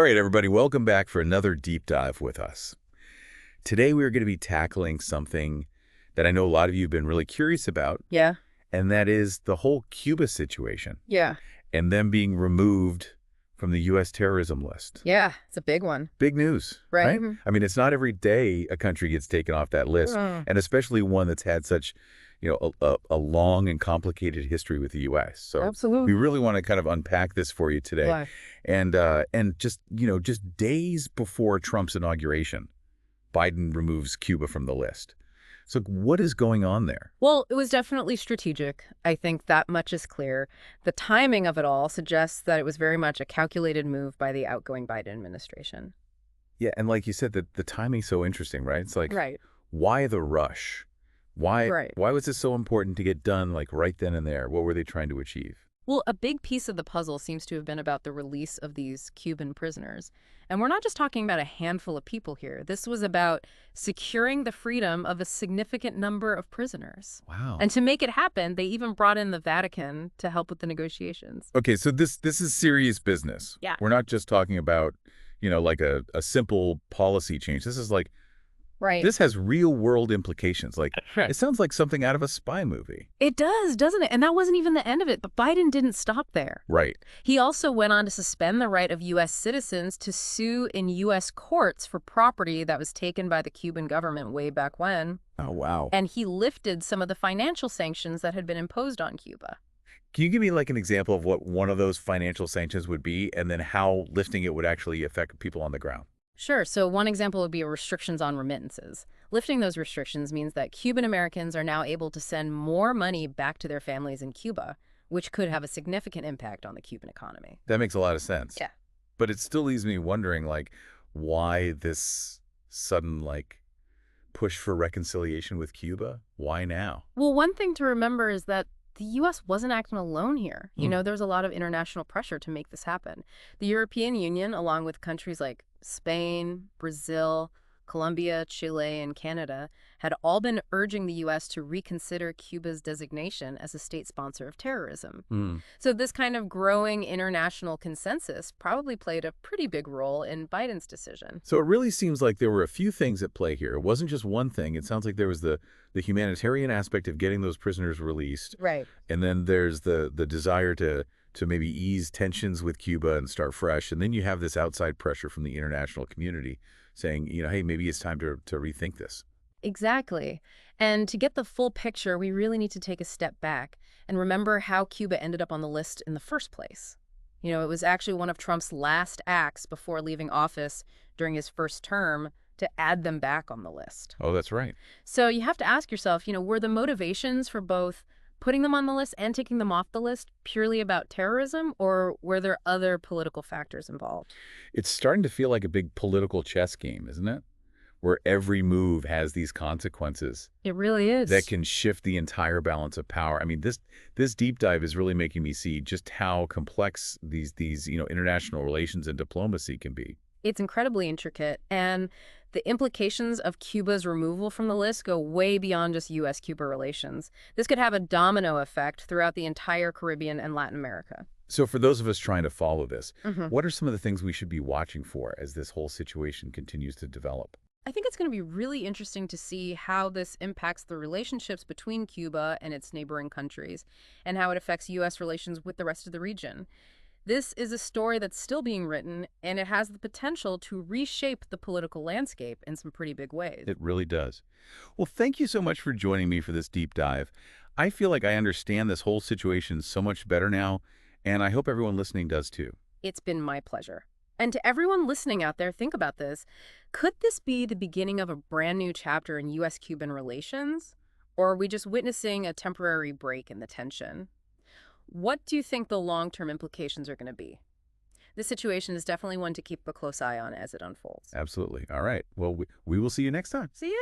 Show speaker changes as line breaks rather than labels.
All right, everybody, welcome back for another deep dive with us. Today, we're going to be tackling something that I know a lot of you have been really curious about,
Yeah.
and that is the whole Cuba situation
Yeah.
and them being removed from the U.S. terrorism list.
Yeah. It's a big one.
Big news,
Right.
right? I mean, it's not every day a country gets taken off that list, and especially one that's had such, a long and complicated history with the U.S. So
Absolutely.
we really want to kind of unpack this for you today.
Why?
And just days before Trump's inauguration, Biden removes Cuba from the list. So what is going on there?
Well, it was definitely strategic. I think that much is clear. The timing of it all suggests that it was very much a calculated move by the outgoing Biden administration.
Yeah, and like you said, the timing's so interesting, right? It's like,
Right.
why the rush? Why
Right.
why was this so important to get done like right then and there? What were they trying to achieve?
Well, a big piece of the puzzle seems to have been about the release of these Cuban prisoners. And we're not just talking about a handful of people here. This was about securing the freedom of a significant number of prisoners.
Wow.
And to make it happen, they even brought in the Vatican to help with the negotiations.
Okay, so this is serious business.
Yeah.
We're not just talking about, like a simple policy change. This is like,
Right.
this has real world implications. Like,
Right.
it sounds like something out of a spy movie.
It does, doesn't it? And that wasn't even the end of it. But Biden didn't stop there.
Right.
He also went on to suspend the right of U.S. citizens to sue in U.S. courts for property that was taken by the Cuban government way back when.
Oh, wow.
And he lifted some of the financial sanctions that had been imposed on Cuba.
Can you give me like an example of what one of those financial sanctions would be and then how lifting it would actually affect people on the ground?
Sure. So one example would be restrictions on remittances. Lifting those restrictions means that Cuban Americans are now able to send more money back to their families in Cuba, which could have a significant impact on the Cuban economy.
That makes a lot of sense.
Yeah.
But it still leaves me wondering, like, why this sudden, like, push for reconciliation with Cuba? Why now?
Well, one thing to remember is that the U.S. wasn't acting alone here.
Hmm.
There was a lot of international pressure to make this happen. The European Union, along with countries like Spain, Brazil, Colombia, Chile, and Canada, had all been urging the U.S. to reconsider Cuba's designation as a state sponsor of terrorism. So this kind of growing international consensus probably played a pretty big role in Biden's decision.
So it really seems like there were a few things at play here. It wasn't just one thing. It sounds like there was the humanitarian aspect of getting those prisoners released.
Right.
And then there's the desire to maybe ease tensions with Cuba and start fresh. And then you have this outside pressure from the international community saying, hey, maybe it's time to rethink this.
Exactly. And to get the full picture, we really need to take a step back and remember how Cuba ended up on the list in the first place. It was actually one of Trump's last acts before leaving office during his first term to add them back on the list.
Oh, that's right.
So you have to ask yourself, were the motivations for both putting them on the list and taking them off the list purely about terrorism, or were there other political factors involved?
It's starting to feel like a big political chess game, isn't it? Where every move has these consequences
It really is.
that can shift the entire balance of power. I mean, this deep dive is really making me see just how complex these international relations and diplomacy can be.
It's incredibly intricate, and the implications of Cuba's removal from the list go way beyond just U.S.-Cuba relations. This could have a domino effect throughout the entire Caribbean and Latin America.
So for those of us trying to follow this,
Mm-hmm.
what are some of the things we should be watching for as this whole situation continues to develop?
I think it's going to be really interesting to see how this impacts the relationships between Cuba and its neighboring countries, and how it affects U.S. relations with the rest of the region. This is a story that's still being written, and it has the potential to reshape the political landscape in some pretty big ways.
It really does. Well, thank you so much for joining me for this deep dive. I feel like I understand this whole situation so much better now, and I hope everyone listening does too.
It's been my pleasure. And to everyone listening out there, think about this. Could this be the beginning of a brand new chapter in U.S.-Cuban relations? Or are we just witnessing a temporary break in the tension? What do you think the long-term implications are going to be? This situation is definitely one to keep a close eye on as it unfolds.
Absolutely. All right. Well, we will see you next time.
See ya!